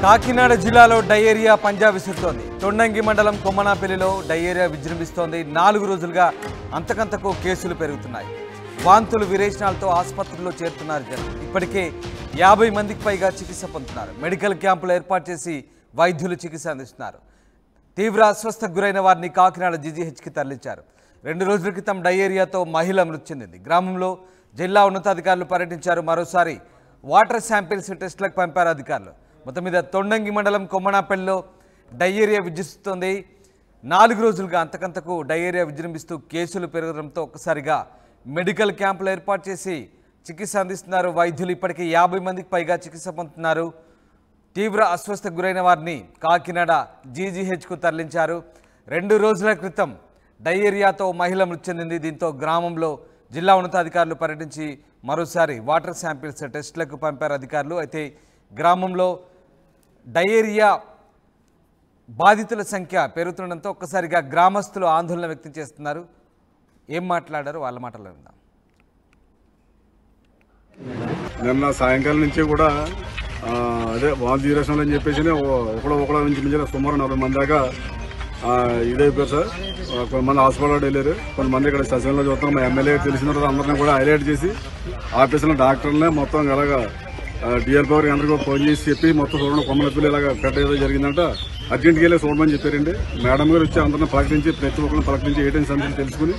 కాకినాడ జిల్లాలో డయేరియా పంజా విసురుతోంది. తొండంగి మండలం కొమ్మనాపల్లిలో డయేరియా విజృంభిస్తోంది. 4 రోజులుగా అంతకంతకు కేసులు పెరుగుతున్నాయి. వాంతులు విరేచనాలతో ఆసుపత్రుల్లో చేరుతున్నారు జనం. ఇప్పటికే 50 మందికి పైగా చికిత్స పొందుతున్నారు. మెడికల్ క్యాంపులు ఏర్పాటు చేసి వైద్యులు చికిత్స అందిస్తున్నారు. తీవ్ర అస్వస్థకు గురైన వారిని కాకినాడ జీజీహెచ్కి తరలించారు. 2 రోజుల క్రితం డయేరియాతో మహిళ మృతి చెందింది. గ్రామంలో జిల్లా ఉన్నతాధికారులు పర్యటించారు. మరోసారి వాటర్ శాంపిల్స్ టెస్టులకు పంపారు అధికారులు. మొత్తం మీద తొండంగి మండలం కొమ్మనాపల్లిలో డయేరియా విజృంభిస్తోంది. 4 రోజులుగా అంతకంతకు డయేరియా విజృంభిస్తూ కేసులు పెరగడంతో ఒక్కసారిగా మెడికల్ క్యాంపులు ఏర్పాటు చేసి చికిత్స అందిస్తున్నారు వైద్యులు. ఇప్పటికే 50 మందికి పైగా చికిత్స పొందుతున్నారు. తీవ్ర అస్వస్థకు గురైన వారిని కాకినాడ జీజీహెచ్కు తరలించారు. 2 రోజుల క్రితం డయేరియాతో మహిళ మృతి చెందింది. దీంతో గ్రామంలో జిల్లా ఉన్నతాధికారులు పర్యటించి మరోసారి వాటర్ శాంపిల్స్ టెస్టులకు పంపారు అధికారులు. అయితే గ్రామంలో డయేరియా బాధితుల సంఖ్య పెరుగుతుండడంతో ఒక్కసారిగా గ్రామస్తులు ఆందోళన వ్యక్తం చేస్తున్నారు. ఏం మాట్లాడారు వాళ్ళ మాటల్లో విందాం. నిన్న సాయంకాలం నుంచి కూడా అదే వాంతి విరేచనాలు అని చెప్పేసి ఒకళ్ళ నుంచి మించిన సుమారు 40 మంది దాకా ఇదైపోయారు సార్. కొంతమంది హాస్పిటల్ వెళ్ళారు, కొంతమంది ఇక్కడ సచివాలయంలో చూస్తాం. మా ఎమ్మెల్యే తెలిసిన తర్వాత అందరినీ కూడా హైలైట్ చేసి ఆఫీసులో డాక్టర్లనే మొత్తం ఇలాగా డిఆర్ పవర్ అందరికీ ఫోన్ చేసి చెప్పి మొత్తం చూడండి కొమ్మనపల్లి ఇలాగా పెట్టేదో జరిగిందంట, అర్జెంట్కి వెళ్ళి చూడమని చెప్పారండి. మేడం గారు వచ్చి అందరిని పలకరించి ప్రతి ఒక్కరిని పలకరించి ఏంటంటే సమస్యలు తెలుసుకుని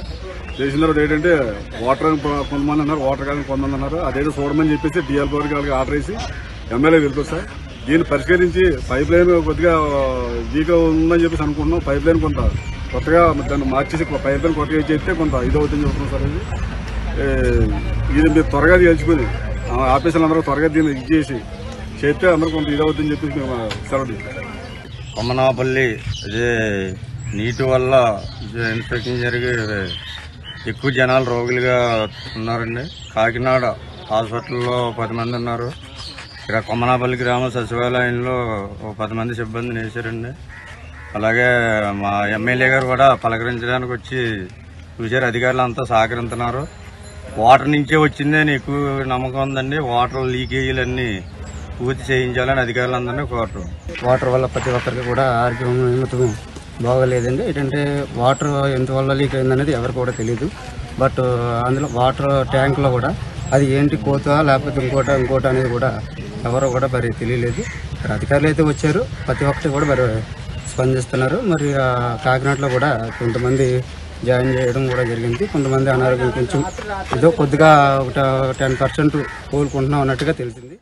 చేసిన తర్వాత ఏంటంటే వాటర్ కొంతమంది అన్నారు, వాటర్ కానీ కొంతమంది అన్నారు. అదేదో చూడమని చెప్పేసి డిఆర్ పవర్కి వాళ్ళకి ఆర్డర్ వేసి ఎమ్మెల్యే వెళ్తారు సార్. దీన్ని పరిష్కరించి పైప్ లైన్ కొద్దిగా వీక్ ఉందని చెప్పేసి అనుకుంటున్నాం. పైప్ లైన్ కొంత కొత్తగా దాన్ని మార్చేసి పైప్ లైన్ కొత్తగా చేస్తే కొంత ఇదవుతుందని చెప్తున్నాం సార్. ఇది మీరు త్వరగా తెలుసుకుని ఆఫీసులు అందరూ త్వరగా దీన్ని చేసి చేస్తే అందరూ కొంత ఇదవుతుందని చెప్పేసి మేము సెలవు. కొమ్మనాపల్లి అదే నీటి వల్ల ఇన్ఫెక్షన్ జరిగి ఎక్కువ జనాలు రోగులుగా ఉన్నారండి. కాకినాడ హాస్పిటల్లో 10 మంది ఉన్నారు. ఇక్కడ కొమ్మనాపల్లి గ్రామ సచివాలయంలో 10 మంది సిబ్బందిని వేశారండి. అలాగే మా ఎమ్మెల్యే గారు కూడా పలకరించడానికి వచ్చి చూశారు. అధికారులు అంతా సహకరిస్తున్నారు. వాటర్ నుంచే వచ్చిందని ఎక్కువ నమ్మకం ఉందండి. వాటర్ లీకేజీలన్నీ పూర్తి చేయించాలని అధికారులందరినీ కోరటం. వాటర్ వల్ల ప్రతి ఒక్కరికి కూడా ఆరోగ్యం మొత్తం బాగోలేదండి. ఏంటంటే వాటర్ ఎంతవల్ల లీక్ అయిందనేది ఎవరికి కూడా తెలియదు. బట్ అందులో వాటర్ ట్యాంక్లో కూడా అది ఏంటి కోత లేకపోతే ఇంకోటి అనేది కూడా ఎవరు కూడా మరి తెలియలేదు. అధికారులు అయితే వచ్చారు, ప్రతి ఒక్కటి కూడా మరి స్పందిస్తున్నారు. మరి కాకినాడలో కూడా కొంతమంది జాయిన్ చేయడం కూడా జరిగింది. కొంతమంది అనారోగ్యం కొంచెం ఏదో కొద్దిగా 10% కోలుకుంటున్నాం అన్నట్టుగా తెలిసింది.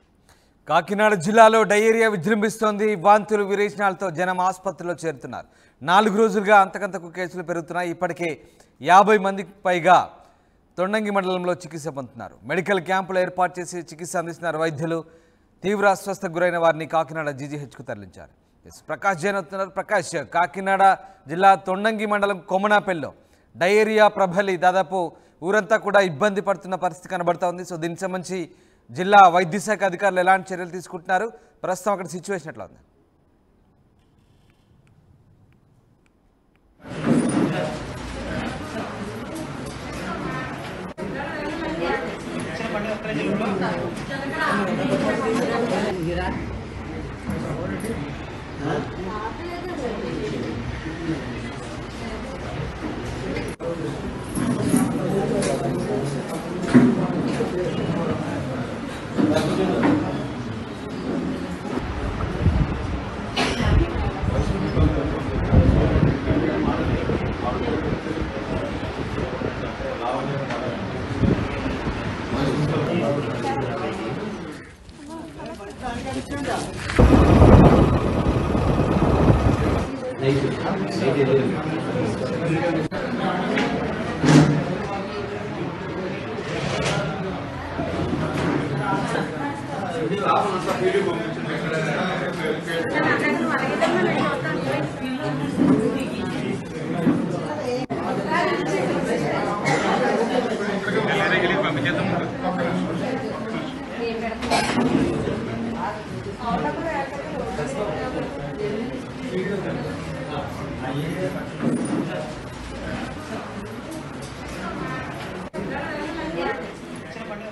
కాకినాడ జిల్లాలో డయేరియా విజృంభిస్తోంది. వాంతులు విరేచనాలతో జనం ఆసుపత్రిలో చేరుతున్నారు. 4 రోజులుగా అంతకంతకు కేసులు పెరుగుతున్నాయి. ఇప్పటికే 50 మందికి పైగా తొండంగి మండలంలో చికిత్స పొందుతున్నారు. మెడికల్ క్యాంపులు ఏర్పాటు చేసి చికిత్స అందిస్తున్నారు వైద్యులు. తీవ్ర అస్వస్థకు గురైన వారిని కాకినాడ జీజీహెచ్కు తరలించారు. ప్రకాష్ జైన్ అవుతున్నారు. ప్రకాష్, కాకినాడ జిల్లా తొండంగి మండలం కొమ్మనాపల్లిలో డయేరియా ప్రబలి దాదాపు ఊరంతా కూడా ఇబ్బంది పడుతున్న పరిస్థితి కనబడతా ఉంది. సో దీనికి సంబంధించి జిల్లా వైద్య శాఖ అధికారులు ఎలాంటి చర్యలు తీసుకుంటున్నారు, ప్రస్తుతం అక్కడ సిచ్యువేషన్ ఎట్లా ఉంది?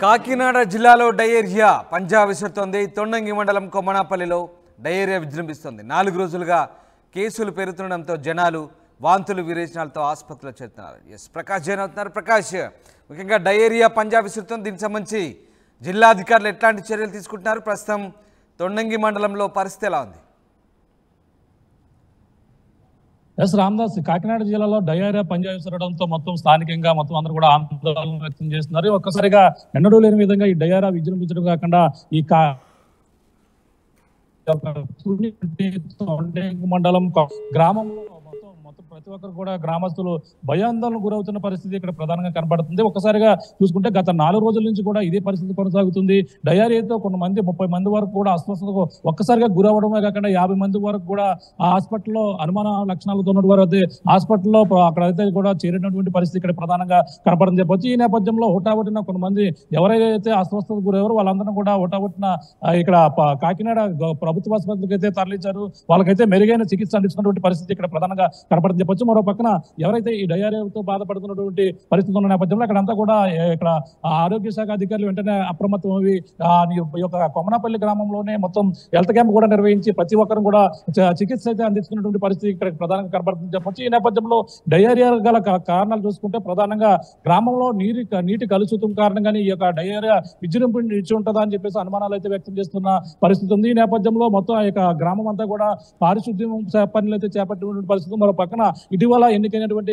కాకినాడ జిల్లాలో డయేరియా పంజా విసురుతోంది. తొండంగి మండలం కొమ్మనాపల్లిలో డయేరియా విజృంభిస్తోంది. 4 రోజులుగా కేసులు పెరుగుతుండడంతో జనాలు వాంతులు విరేచనాలతో ఆసుపత్రిలో చేరుతున్నారు. ప్రకాష్ జైన్ అవుతున్నారు. ప్రకాష్, ముఖ్యంగా డయేరియా పంజా విసురుతోంది. దీనికి సంబంధించి జిల్లా అధికారులు ఎట్లాంటి చర్యలు తీసుకుంటున్నారు? ప్రస్తుతం తొండంగి మండలంలో పరిస్థితి ఎలా ఉంది? రామదాస్, కాకినాడ జిల్లాలో డయేరియా పంజా విసరడంతో మొత్తం స్థానికంగా మొత్తం అందరూ కూడా ఆందోళన వ్యక్తం చేస్తున్నారు. ఒక్కసారిగా ఎన్నడూ లేని విధంగా ఈ డయేరియా విజృంభించడం కాకుండా ఈ మండలం గ్రామంలో మొత్తం ప్రతి ఒక్కరు కూడా గ్రామస్తులు భయాందోళన గురవుతున్న పరిస్థితి ఇక్కడ ప్రధానంగా కనబడుతుంది. ఒక్కసారిగా చూసుకుంటే గత 4 రోజుల నుంచి కూడా ఇదే పరిస్థితి కొనసాగుతుంది. డయేరియాతో కొంతమంది 30 మంది వరకు కూడా అస్వస్థతకు ఒక్కసారిగా గురవడమే కాకుండా 50 మంది వరకు కూడా ఆ హాస్పిటల్లో అనుమాన లక్షణాలతో ఉన్న వారు అయితే హాస్పిటల్లో అక్కడైతే కూడా చేరినటువంటి పరిస్థితి ఇక్కడ ప్రధానంగా కనపడని చెప్పొచ్చు. ఈ నేపథ్యంలో హుటాహుటిన కొంతమంది ఎవరైతే అస్వస్థతకు గురయ్యారో వాళ్ళందరూ కూడా హుటాహుటిన ఇక్కడ కాకినాడ ప్రభుత్వ ఆసుపత్రికి అయితే తరలించారు. వాళ్ళకైతే మెరుగైన చికిత్స అందిస్తున్నటువంటి పరిస్థితి ఇక్కడ ప్రధానంగా కనపడని చెప్పొచ్చు. మరో పక్కన ఎవరైతే ఈ డయేరియాతో బాధపడుతున్నటువంటి పరిస్థితి ఉన్న నేపథ్యంలో అక్కడంతా కూడా ఇక్కడ ఆరోగ్య శాఖ అధికారులు వెంటనే అప్రమత్తమవి ఈ యొక్క కొమనాపల్లి గ్రామంలోనే మొత్తం హెల్త్ క్యాంప్ కూడా నిర్వహించి ప్రతి ఒక్కరు కూడా చికిత్స అయితే అందిస్తున్నటువంటి పరిస్థితి ఇక్కడ ప్రధానంగా కనపడుతుంది చెప్పొచ్చు. ఈ నేపథ్యంలో డయేరియా గల కారణాలు చూసుకుంటే ప్రధానంగా గ్రామంలో నీటి కలుషితం కారణంగానే ఈ యొక్క డయేరియా విజృంభించి ఉంటుందా అని చెప్పేసి అనుమానాలు అయితే వ్యక్తం చేస్తున్న పరిస్థితి ఉంది. ఈ నేపథ్యంలో మొత్తం ఈ యొక్క గ్రామం అంతా కూడా పారిశుద్ధ్యం పనులు అయితే చేపట్టినటువంటి పరిస్థితి. మరో పక్కన ఇటీవల ఎన్నికైనటువంటి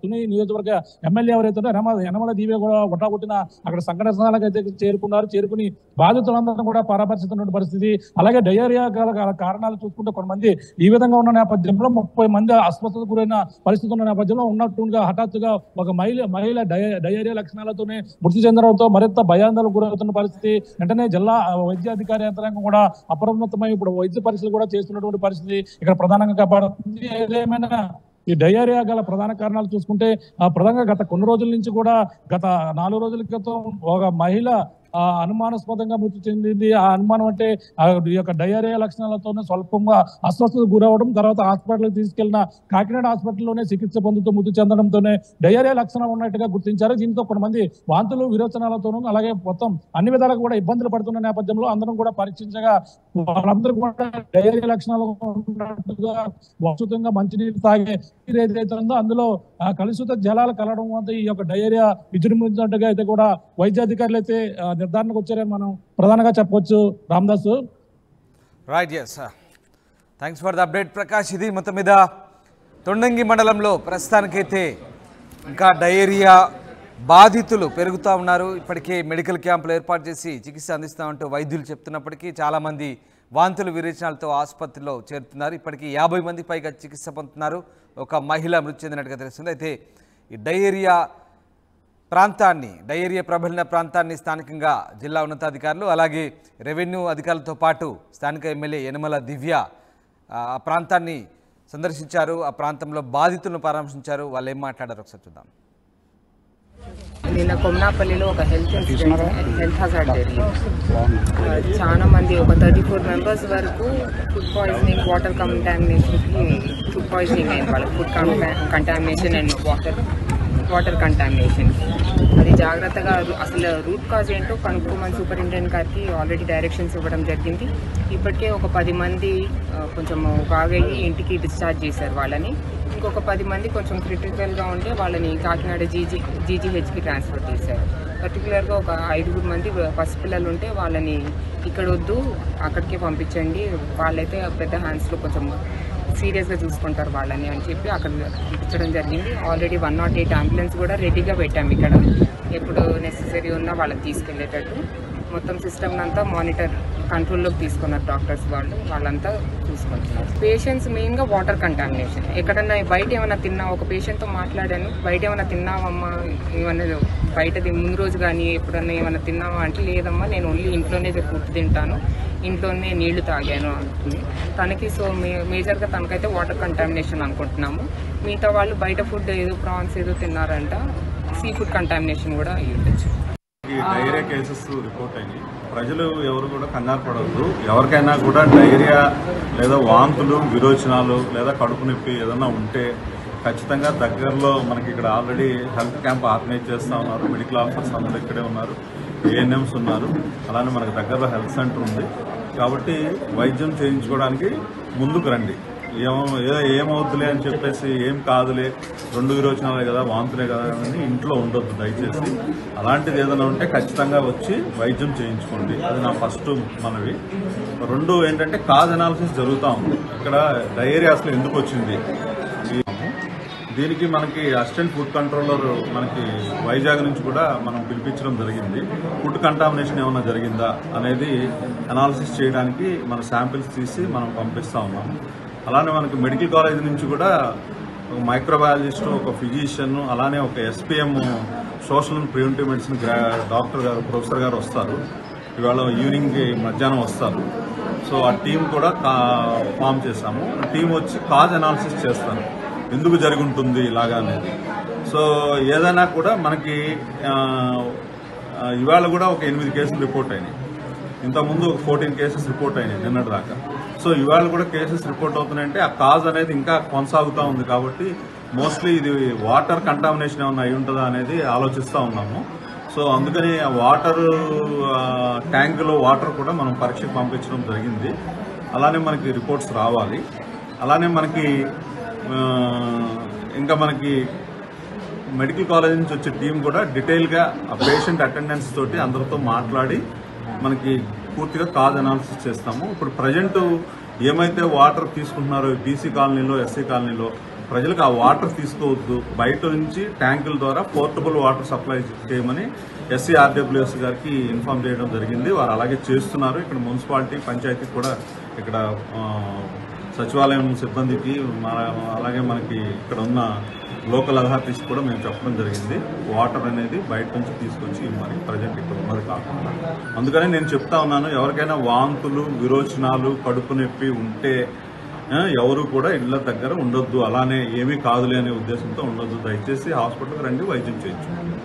తుని నియోజకవర్గ ఎమ్మెల్యే ఎవరైతే యనమల దీవే కూడా ఒటాగొట్టిన అక్కడ సంఘటన స్థలాలకు అయితే చేరుకుని బాధితులందరూ కూడా పరామర్శిస్తున్న పరిస్థితి. అలాగే డయేరియా గల కారణాలు చూసుకుంటే కొంతమంది ఈ విధంగా ఉన్న నేపథ్యంలో 30 మంది అస్వస్థతకు గురైన పరిస్థితి ఉన్న నేపథ్యంలో ఉన్నట్టుగా హఠాత్తుగా ఒక మహిళ డయేరియా లక్షణాలతోనే మృతి చెందడంతో మరింత భయాందోళనకు గురవుతున్న పరిస్థితి. వెంటనే జిల్లా వైద్యాధికారి యంత్రాంగం కూడా అప్రమత్తమై ఇప్పుడు వైద్య పరీక్షలు కూడా చేస్తున్నటువంటి పరిస్థితి ఇక్కడ ప్రధానంగా కనబడుతుంది. ఏదేమైనా ఈ డయేరియా గల ప్రధాన కారణాలు చూసుకుంటే ప్రధానంగా గత కొన్ని రోజుల నుంచి కూడా గత 4 రోజుల క్రితం ఒక మహిళ అనుమానాస్పదంగా మృతి చెందింది. ఆ అనుమానం అంటే ఈ యొక్క డయేరియా లక్షణాలతోనే స్వల్పంగా అస్వస్థతకు గురవడం, తర్వాత హాస్పిటల్కి తీసుకెళ్లిన కాకినాడ హాస్పిటల్లోనే చికిత్స పొందుతూ మృతి చెందడంతోనే డయేరియా లక్షణం ఉన్నట్టుగా గుర్తించారు. దీంతో కొంతమంది వాంతులు విరోచనాలతోనూ అలాగే మొత్తం అన్ని విధాలుగా కూడా ఇబ్బందులు పడుతున్న నేపథ్యంలో అందరం కూడా పరీక్షించగా వాళ్ళందరూ కూడా డయేరియా లక్షణాలు ఉన్నట్టుగా విస్తృతంగా మంచినీరు తాగే ఏదైతే ఉందో అందులో కలుషిత జలాలు కలవడం వల్ల ఈ యొక్క డయేరియా విజృంభించినట్టుగా అయితే కూడా వైద్యాధికారులు అయితే నిర్ధారణకు వచ్చారని మనం ప్రధానంగా చెప్పవచ్చు. Ramdas, right, thanks for the update Prakash. ఇది మొత్తం మీద తొండంగి మండలంలో ప్రస్తుతానికైతే ఇంకా డయేరియా బాధితులు పెరుగుతూ ఉన్నారు. ఇప్పటికే మెడికల్ క్యాంపులు ఏర్పాటు చేసి చికిత్స అందిస్తామంటూ వైద్యులు చెప్తున్నప్పటికీ చాలామంది వాంతులు విరేచనాలతో ఆసుపత్రిలో చేరుతున్నారు. ఇప్పటికీ 50 మంది పైగా చికిత్స పొందుతున్నారు. ఒక మహిళ మృతి చెందినట్టుగా తెలుస్తుంది. అయితే ఈ డయేరియా ప్రబలిన ప్రాంతాన్ని స్థానికంగా జిల్లా ఉన్నతాధికారులు అలాగే రెవెన్యూ అధికారులతో పాటు స్థానిక ఎమ్మెల్యే యనమల దివ్య ఆ ప్రాంతాన్ని సందర్శించారు. ఆ ప్రాంతంలో బాధితులను పరామర్శించారు. వాళ్ళు ఏం మాట్లాడారు ఒకసారి చూద్దాం. నిన్న కొమనాపల్లిలో ఒక హెల్త్ హజార్డ్ జరిగింది. చాలా మంది ఒక 34 మెంబర్స్ వరకు ఫుడ్ పాయిజనింగ్, వాటర్ కంటామినేషన్కి ఫుడ్ పాయిజనింగ్ అయింది. వాళ్ళకి food contamination and water contamination. అది జాగ్రత్తగా అసలు రూట్ కాజ్ ఏంటో కనుక్కోమని సూపరింటెండెంట్ గారికి ఆల్రెడీ డైరెక్షన్స్ ఇవ్వడం జరిగింది. ఇప్పటికే ఒక 10 మంది కొంచెం బాగయ్యి ఇంటికి డిశ్చార్జ్ చేశారు వాళ్ళని. ఇంకొక 10 మంది కొంచెం క్రిటికల్గా ఉంటే వాళ్ళని కాకినాడ జీజీహెచ్కి ట్రాన్స్ఫర్ చేశారు. పర్టికులర్గా ఒక 5 మంది పసిపిల్లలు ఉంటే వాళ్ళని ఇక్కడ వద్దు అక్కడికే పంపించండి, వాళ్ళైతే పెద్ద హ్యాండ్స్లో కొంచెం సీరియస్గా చూసుకుంటారు వాళ్ళని అని చెప్పి అక్కడ పంపించడం జరిగింది. ఆల్రెడీ 108 అంబులెన్స్ కూడా రెడీగా పెట్టాము ఇక్కడ, ఎప్పుడు నెసెసరీ ఉన్నా వాళ్ళని తీసుకెళ్లేటట్టు. మొత్తం సిస్టమ్ అంతా మానిటర్ కంట్రోల్లోకి తీసుకున్నారు డాక్టర్స్ వాళ్ళంతా చూసుకుంటున్నారు. పేషెంట్స్ మెయిన్గా వాటర్ కంటామినేషన్. ఎక్కడన్నా బయట ఏమైనా తిన్నా, ఒక పేషెంట్తో మాట్లాడాను, బయట ఏమైనా తిన్నావమ్మా, ఏమన్నా బయటది ముందు రోజు కానీ ఎప్పుడన్నా ఏమైనా తిన్నావా అంటే లేదమ్మా నేను ఓన్లీ ఇంట్లోనే ఫుడ్ తింటాను, ఇంట్లోనే నీళ్లు తాగాను అంటుంది తనకి. సో మేజర్గా తనకైతే వాటర్ కంటామినేషన్ అనుకుంటున్నాము. మిగతా వాళ్ళు బయట ఫుడ్ ఏదో ప్రాన్స్ ఏదో తిన్నారంట, సీ ఫుడ్ కంటామినేషన్ కూడా అయ్యి ఉండొచ్చు. ఈ డయేరియా కేసెస్ రిపోర్ట్ అయ్యి ప్రజలు ఎవరు కూడా కంగారు పడవద్దు. ఎవరికైనా కూడా డయేరియా లేదా వాంతులు, విరోచనాలు లేదా కడుపు నొప్పి ఏదైనా ఉంటే ఖచ్చితంగా దగ్గరలో మనకి ఇక్కడ ఆల్రెడీ హెల్త్ క్యాంప్ ఆర్గనైజ్ చేస్తూ ఉన్నారు. మెడికల్ ఆఫీసర్స్ అందరూ ఇక్కడే ఉన్నారు, ఏఎన్ఎంస్ ఉన్నారు, అలానే మనకి దగ్గరలో హెల్త్ సెంటర్ ఉంది. కాబట్టి వైద్యం చేయించుకోవడానికి ముందుకు రండి. ఏమవుతులే అని చెప్పేసి ఏం కాదులే, 2 విరోచనాలే కదా, వాంతులే కదా అని ఇంట్లో ఉండొద్దు దయచేసి. అలాంటిది ఏదైనా ఉంటే ఖచ్చితంగా వచ్చి వైద్యం చేయించుకోండి. అది నా ఫస్ట్ మనవి. 2 ఏంటంటే కాజ్ అనాలిసిస్ జరుగుతూ ఉంది. ఇక్కడ డయేరియా అసలు ఎందుకు వచ్చింది, దీనికి మనకి అసిస్టెంట్ ఫుడ్ కంట్రోలర్ మనకి వైజాగ్ నుంచి కూడా మనం పిలిపించడం జరిగింది. ఫుడ్ కంటామినేషన్ ఏమైనా జరిగిందా అనేది అనాలిసిస్ చేయడానికి మన శాంపిల్స్ తీసి మనం పంపిస్తూ ఉన్నాము. అలానే మనకి మెడికల్ కాలేజ్ నుంచి కూడా ఒక మైక్రోబయాలజిస్ట్, ఒక ఫిజిషియన్, అలానే ఒక SPM social and preventive medicine doctor గారు, ప్రొఫెసర్ గారు వస్తారు. ఇవాళ ఈవినింగ్కి మధ్యాహ్నం వస్తారు. సో ఆ టీం కూడా ఫామ్ చేశాము. టీం వచ్చి కాజ్ అనాలిసిస్ చేస్తారు, ఎందుకు జరిగి ఉంటుంది ఇలాగా అనేది. సో ఏదైనా కూడా మనకి ఇవాళ కూడా ఒక 8 కేసులు రిపోర్ట్ అయినాయి. ఇంతకుముందు ఒక 14 కేసెస్ రిపోర్ట్ అయినాయి నిన్నటి దాకా. సో ఇవాళ కూడా కేసెస్ రిపోర్ట్ అవుతున్నాయంటే ఆ కాజ్ అనేది ఇంకా కొనసాగుతూ ఉంది. కాబట్టి మోస్ట్లీ ఇది వాటర్ కంటామినేషన్ ఏమన్నా అయి ఉంటుందా అనేది ఆలోచిస్తూ ఉన్నాము. సో అందుకని ఆ వాటర్ ట్యాంకులో వాటర్ కూడా మనం పరీక్షకు పంపించడం జరిగింది. అలానే మనకి రిపోర్ట్స్ రావాలి. అలానే మనకి ఇంకా మనకి మెడికల్ కాలేజ్ నుంచి వచ్చే టీం కూడా డీటెయిల్గా ఆ పేషెంట్ అటెండెన్స్ తోటి అందరితో మాట్లాడి మనకి పూర్తిగా కాజ్ అనాలిసిస్ చేస్తాము. ఇప్పుడు ప్రజెంట్ ఏమైతే వాటర్ తీసుకుంటున్నారో బీసీ కాలనీలో, ఎస్సీ కాలనీలో ప్రజలకు ఆ వాటర్ తీసుకోవద్దు, బయట నుంచి ట్యాంకుల ద్వారా పోర్టబుల్ వాటర్ సప్లై చేయమని SCRWS గారికి ఇన్ఫార్మ్ చేయడం జరిగింది. వారు అలాగే చేస్తున్నారు. ఇక్కడ మున్సిపాలిటీ, పంచాయతీ కూడా ఇక్కడ సచివాలయం సిబ్బందికి, అలాగే మనకి ఇక్కడ ఉన్న లోకల్ అథారిటీస్ కూడా మేము చెప్పడం జరిగింది. వాటర్ అనేది బయట నుంచి తీసుకొచ్చి మరి ప్రజెంట్ ఇక్కడ ఉన్నది కాకుండా. అందుకని నేను చెప్తా ఉన్నాను, ఎవరికైనా వాంతులు, విరోచనాలు, కడుపు నొప్పి ఉంటే ఎవరు కూడా ఇళ్ల దగ్గర ఉండొద్దు. అలానే ఏమీ కాదులే అనే ఉద్దేశంతో ఉండొద్దు. దయచేసి హాస్పిటల్కి రండి, వైద్యం చేయించుకోండి.